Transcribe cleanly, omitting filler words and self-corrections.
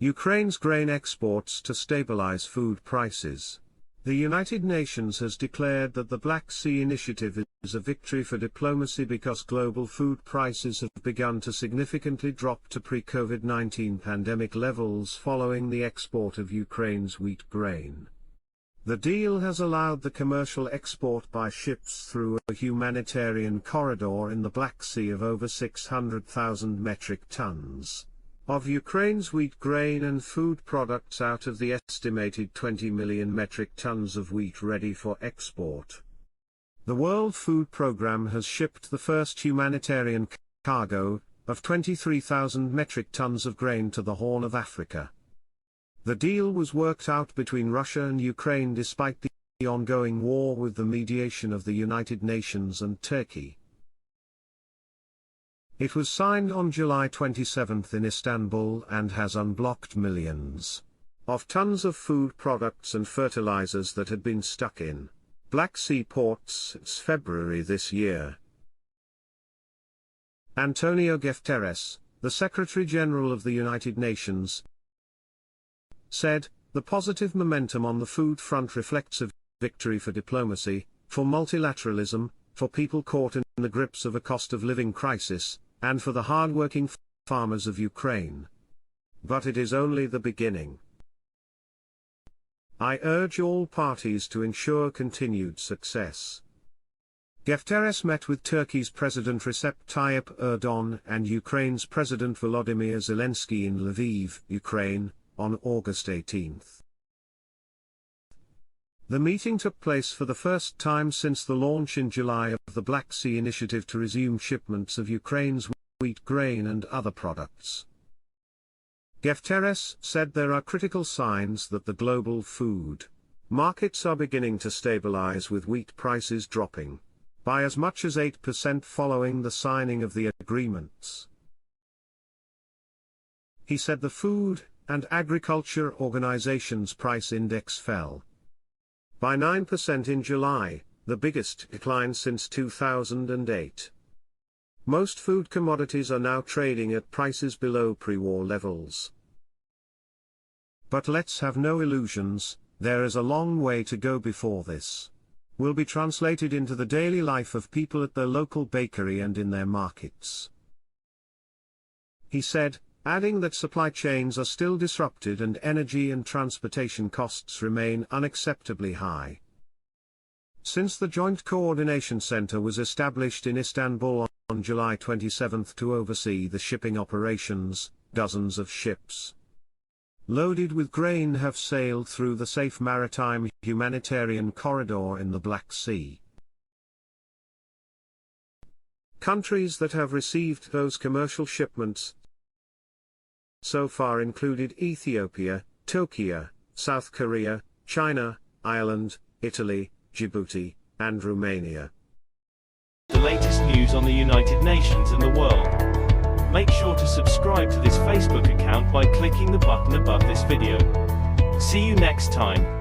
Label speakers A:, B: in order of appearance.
A: Ukraine's grain exports to stabilize food prices. The United Nations has declared that the Black Sea Initiative is a victory for diplomacy because global food prices have begun to significantly drop to pre-COVID-19 pandemic levels following the export of Ukraine's wheat grain. The deal has allowed the commercial export by ships through a humanitarian corridor in the Black Sea of over 600,000 metric tons of Ukraine's wheat grain and food products out of the estimated 20 million metric tons of wheat ready for export. The World Food Programme has shipped the first humanitarian cargo of 23,000 metric tons of grain to the Horn of Africa. The deal was worked out between Russia and Ukraine despite the ongoing war with the mediation of the United Nations and Turkey. It was signed on July 27 in Istanbul and has unblocked millions of tons of food products and fertilizers that had been stuck in Black Sea ports since February this year. Antonio Guterres, the Secretary-General of the United Nations, said, "The positive momentum on the food front reflects a victory for diplomacy, for multilateralism, for people caught in the grips of a cost-of-living crisis, and for the hard-working farmers of Ukraine. But it is only the beginning. I urge all parties to ensure continued success." Guterres met with Turkey's President Recep Tayyip Erdogan and Ukraine's President Volodymyr Zelensky in Lviv, Ukraine, on August 18. The meeting took place for the first time since the launch in July of the Black Sea Initiative to resume shipments of Ukraine's wheat grain and other products. Guterres said there are critical signs that the global food markets are beginning to stabilize with wheat prices dropping by as much as 8% following the signing of the agreements. He said the Food and Agriculture Organization's price index fell by 9% in July, the biggest decline since 2008. Most food commodities are now trading at prices below pre-war levels. But let's have no illusions, there is a long way to go before this will be translated into the daily life of people at their local bakery and in their markets. He said, adding that supply chains are still disrupted and energy and transportation costs remain unacceptably high. Since the Joint Coordination Center was established in Istanbul on July 27 to oversee the shipping operations, dozens of ships loaded with grain have sailed through the safe maritime humanitarian corridor in the Black Sea. Countries that have received those commercial shipments so far included Ethiopia, Turkey, South Korea, China, Ireland, Italy, Djibouti, and Romania.
B: The latest news on the United Nations and the world. Make sure to subscribe to this Facebook account by clicking the button above this video. See you next time.